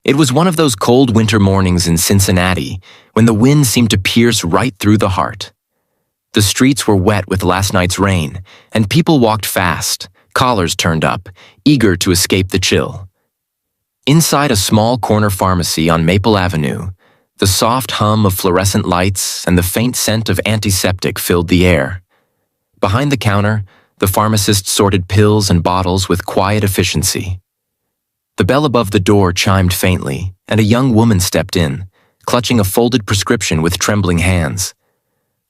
It was one of those cold winter mornings in Cincinnati when the wind seemed to pierce right through the heart. The streets were wet with last night's rain, and people walked fast, collars turned up, eager to escape the chill. Inside a small corner pharmacy on Maple Avenue, the soft hum of fluorescent lights and the faint scent of antiseptic filled the air. Behind the counter, the pharmacist sorted pills and bottles with quiet efficiency. The bell above the door chimed faintly, and a young woman stepped in, clutching a folded prescription with trembling hands.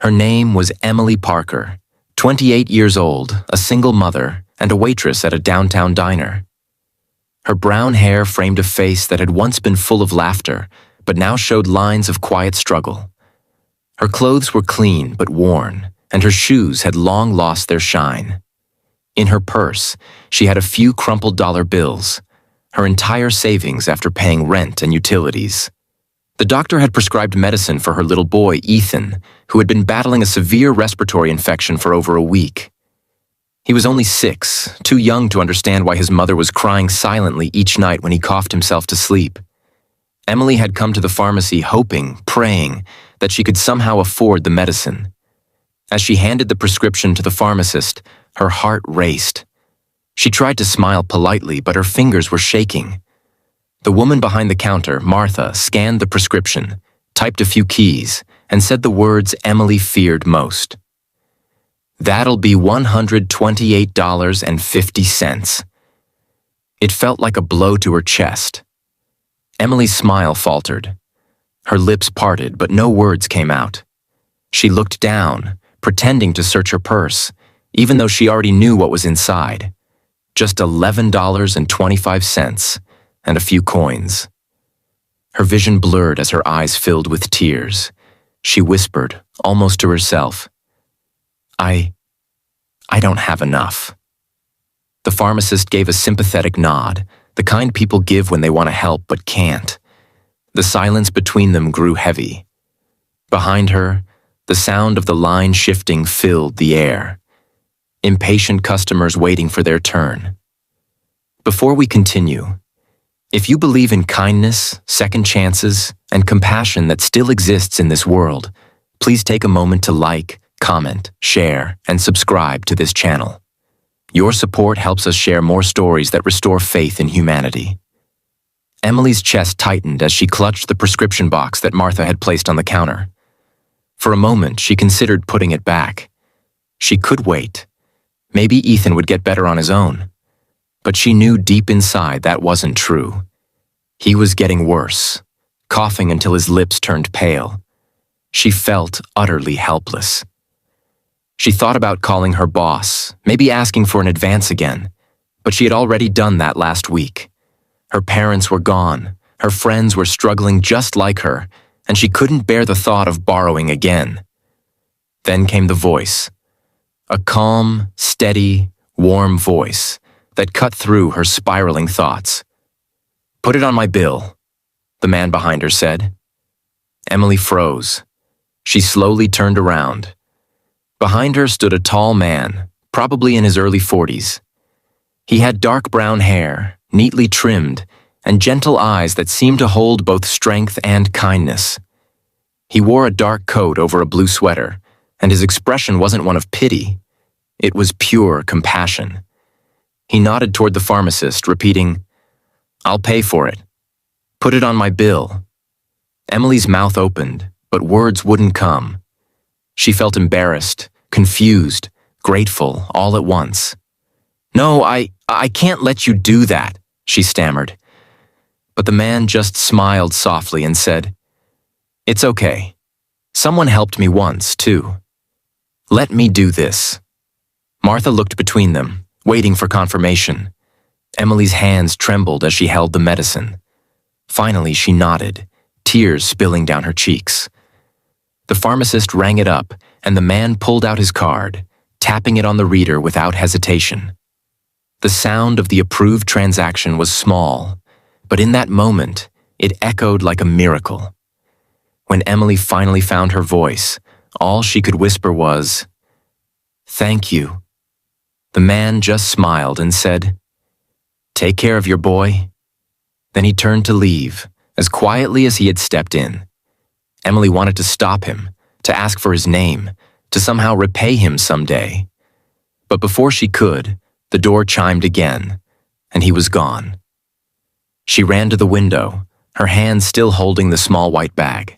Her name was Emily Parker, 28 years old, a single mother, and a waitress at a downtown diner. Her brown hair framed a face that had once been full of laughter, but now showed lines of quiet struggle. Her clothes were clean but worn, and her shoes had long lost their shine. In her purse, she had a few crumpled dollar bills, her entire savings after paying rent and utilities. The doctor had prescribed medicine for her little boy, Ethan, who had been battling a severe respiratory infection for over a week. He was only 6, too young to understand why his mother was crying silently each night when he coughed himself to sleep. Emily had come to the pharmacy hoping, praying, that she could somehow afford the medicine. As she handed the prescription to the pharmacist, her heart raced. She tried to smile politely, but her fingers were shaking. The woman behind the counter, Martha, scanned the prescription, typed a few keys, and said the words Emily feared most. "That'll be $128.50. It felt like a blow to her chest. Emily's smile faltered. Her lips parted, but no words came out. She looked down, pretending to search her purse, even though she already knew what was inside. Just $11.25, and a few coins. Her vision blurred as her eyes filled with tears. She whispered, almost to herself, I don't have enough." The pharmacist gave a sympathetic nod, the kind people give when they want to help but can't. The silence between them grew heavy. Behind her, the sound of the line shifting filled the air. Impatient customers waiting for their turn. Before we continue, if you believe in kindness, second chances, and compassion that still exists in this world, please take a moment to like, comment, share, and subscribe to this channel. Your support helps us share more stories that restore faith in humanity. Emily's chest tightened as she clutched the prescription box that Martha had placed on the counter. For a moment, she considered putting it back. She could wait. Maybe Ethan would get better on his own. But she knew deep inside that wasn't true. He was getting worse, coughing until his lips turned pale. She felt utterly helpless. She thought about calling her boss, maybe asking for an advance again, but she had already done that last week. Her parents were gone, her friends were struggling just like her, and she couldn't bear the thought of borrowing again. Then came the voice. A calm, steady, warm voice that cut through her spiraling thoughts. "Put it on my bill," the man behind her said. Emily froze. She slowly turned around. Behind her stood a tall man, probably in his early 40s. He had dark brown hair, neatly trimmed, and gentle eyes that seemed to hold both strength and kindness. He wore a dark coat over a blue sweater, and his expression wasn't one of pity. It was pure compassion. He nodded toward the pharmacist, repeating, "I'll pay for it. Put it on my bill." Emily's mouth opened, but words wouldn't come. She felt embarrassed, confused, grateful, all at once. "No, I can't let you do that," she stammered. But the man just smiled softly and said, "It's okay. Someone helped me once, too. Let me do this." Martha looked between them, waiting for confirmation. Emily's hands trembled as she held the medicine. Finally, she nodded, tears spilling down her cheeks. The pharmacist rang it up, and the man pulled out his card, tapping it on the reader without hesitation. The sound of the approved transaction was small, but in that moment, it echoed like a miracle. When Emily finally found her voice, all she could whisper was, "Thank you." The man just smiled and said, "Take care of your boy." Then he turned to leave, as quietly as he had stepped in. Emily wanted to stop him, to ask for his name, to somehow repay him someday. But before she could, the door chimed again, and he was gone. She ran to the window, her hand still holding the small white bag.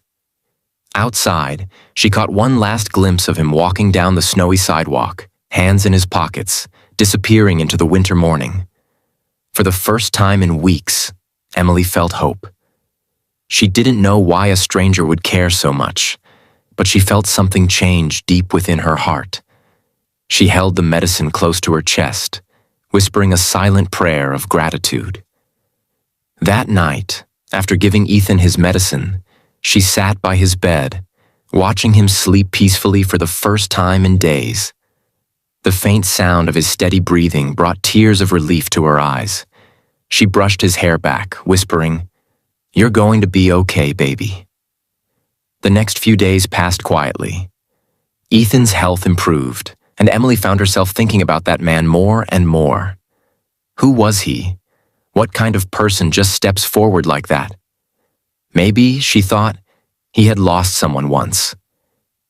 Outside, she caught one last glimpse of him walking down the snowy sidewalk, hands in his pockets, disappearing into the winter morning. For the first time in weeks, Emily felt hope. She didn't know why a stranger would care so much, but she felt something change deep within her heart. She held the medicine close to her chest, whispering a silent prayer of gratitude. That night, after giving Ethan his medicine, she sat by his bed, watching him sleep peacefully for the first time in days. The faint sound of his steady breathing brought tears of relief to her eyes. She brushed his hair back, whispering, "You're going to be okay, baby." The next few days passed quietly. Ethan's health improved, and Emily found herself thinking about that man more and more. Who was he? What kind of person just steps forward like that? Maybe, she thought, he had lost someone once.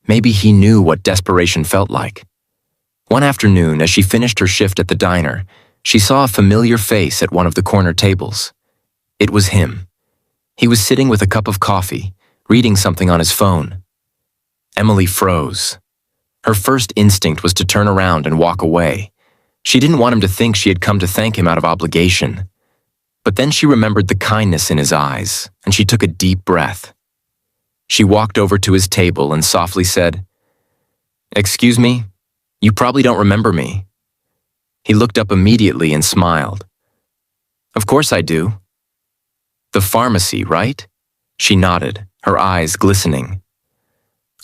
Maybe he knew what desperation felt like. One afternoon, as she finished her shift at the diner, she saw a familiar face at one of the corner tables. It was him. He was sitting with a cup of coffee, reading something on his phone. Emily froze. Her first instinct was to turn around and walk away. She didn't want him to think she had come to thank him out of obligation. But then she remembered the kindness in his eyes, and she took a deep breath. She walked over to his table and softly said, "Excuse me, you probably don't remember me." He looked up immediately and smiled. "Of course I do." "The pharmacy, right?" She nodded, her eyes glistening.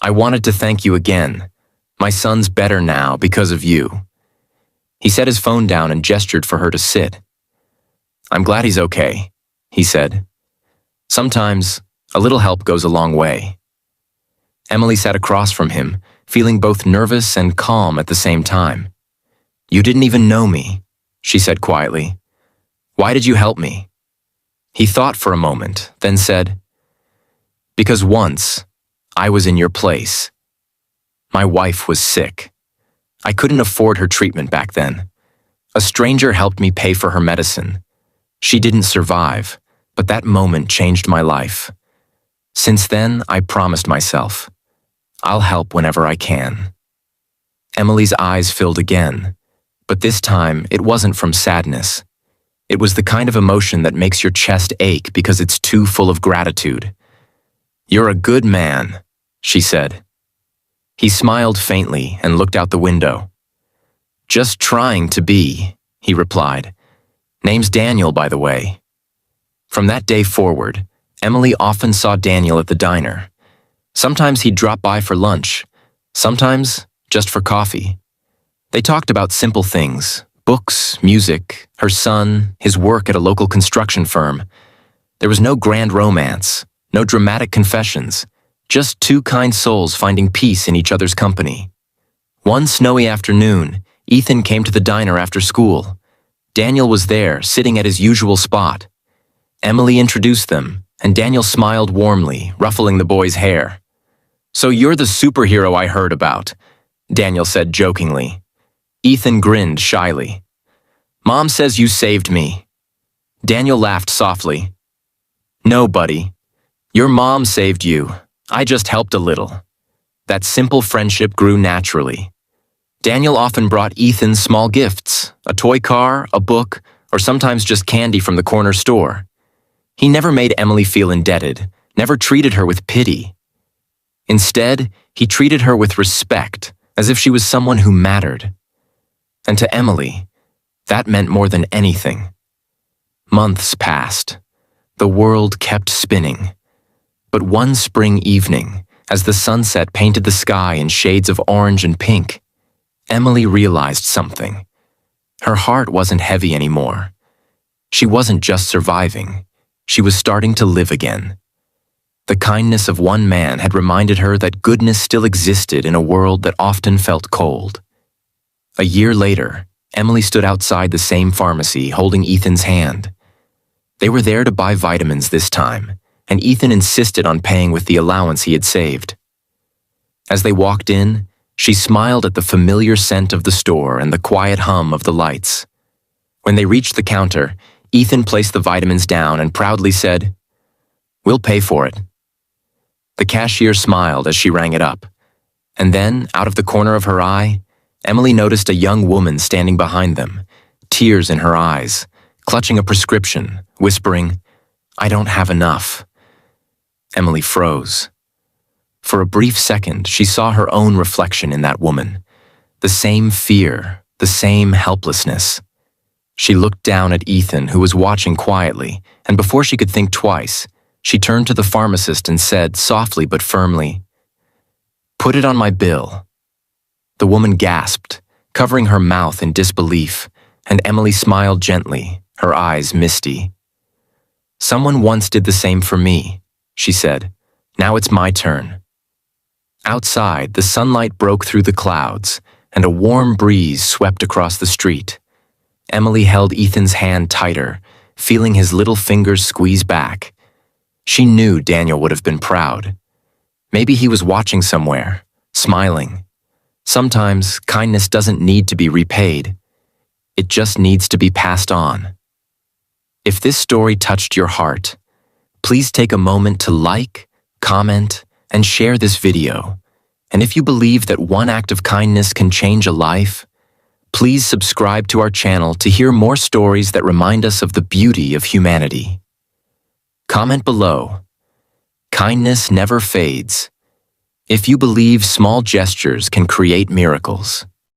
"I wanted to thank you again. My son's better now because of you." He set his phone down and gestured for her to sit. "I'm glad he's okay," he said. "Sometimes, a little help goes a long way." Emily sat across from him, feeling both nervous and calm at the same time. "You didn't even know me," she said quietly. "Why did you help me?" He thought for a moment, then said, "Because once, I was in your place. My wife was sick. I couldn't afford her treatment back then. A stranger helped me pay for her medicine. She didn't survive, but that moment changed my life. Since then, I promised myself, I'll help whenever I can." Emily's eyes filled again, but this time it wasn't from sadness. It was the kind of emotion that makes your chest ache because it's too full of gratitude. "You're a good man," she said. He smiled faintly and looked out the window. "Just trying to be," he replied. "Name's Daniel, by the way." From that day forward, Emily often saw Daniel at the diner. Sometimes he'd drop by for lunch, sometimes just for coffee. They talked about simple things, books, music, her son, his work at a local construction firm. There was no grand romance, no dramatic confessions, just two kind souls finding peace in each other's company. One snowy afternoon, Ethan came to the diner after school. Daniel was there, sitting at his usual spot. Emily introduced them, and Daniel smiled warmly, ruffling the boy's hair. "So you're the superhero I heard about," Daniel said jokingly. Ethan grinned shyly. "Mom says you saved me." Daniel laughed softly. "No, buddy. Your mom saved you. I just helped a little." That simple friendship grew naturally. Daniel often brought Ethan small gifts, a toy car, a book, or sometimes just candy from the corner store. He never made Emily feel indebted, never treated her with pity. Instead, he treated her with respect, as if she was someone who mattered. And to Emily, that meant more than anything. Months passed. The world kept spinning. But one spring evening, as the sunset painted the sky in shades of orange and pink, Emily realized something. Her heart wasn't heavy anymore. She wasn't just surviving. She was starting to live again. The kindness of one man had reminded her that goodness still existed in a world that often felt cold. A year later, Emily stood outside the same pharmacy holding Ethan's hand. They were there to buy vitamins this time, and Ethan insisted on paying with the allowance he had saved. As they walked in, she smiled at the familiar scent of the store and the quiet hum of the lights. When they reached the counter, Ethan placed the vitamins down and proudly said, "We'll pay for it." The cashier smiled as she rang it up, and then, out of the corner of her eye, Emily noticed a young woman standing behind them, tears in her eyes, clutching a prescription, whispering, "I don't have enough." Emily froze. For a brief second, she saw her own reflection in that woman, the same fear, the same helplessness. She looked down at Ethan, who was watching quietly, and before she could think twice, she turned to the pharmacist and said, softly but firmly, "Put it on my bill." The woman gasped, covering her mouth in disbelief, and Emily smiled gently, her eyes misty. "Someone once did the same for me," she said. "Now it's my turn." Outside, the sunlight broke through the clouds, and a warm breeze swept across the street. Emily held Ethan's hand tighter, feeling his little fingers squeeze back. She knew Daniel would have been proud. Maybe he was watching somewhere, smiling. Sometimes kindness doesn't need to be repaid. It just needs to be passed on. If this story touched your heart, please take a moment to like, comment, and share this video. And if you believe that one act of kindness can change a life, please subscribe to our channel to hear more stories that remind us of the beauty of humanity. Comment below. Kindness never fades. If you believe small gestures can create miracles.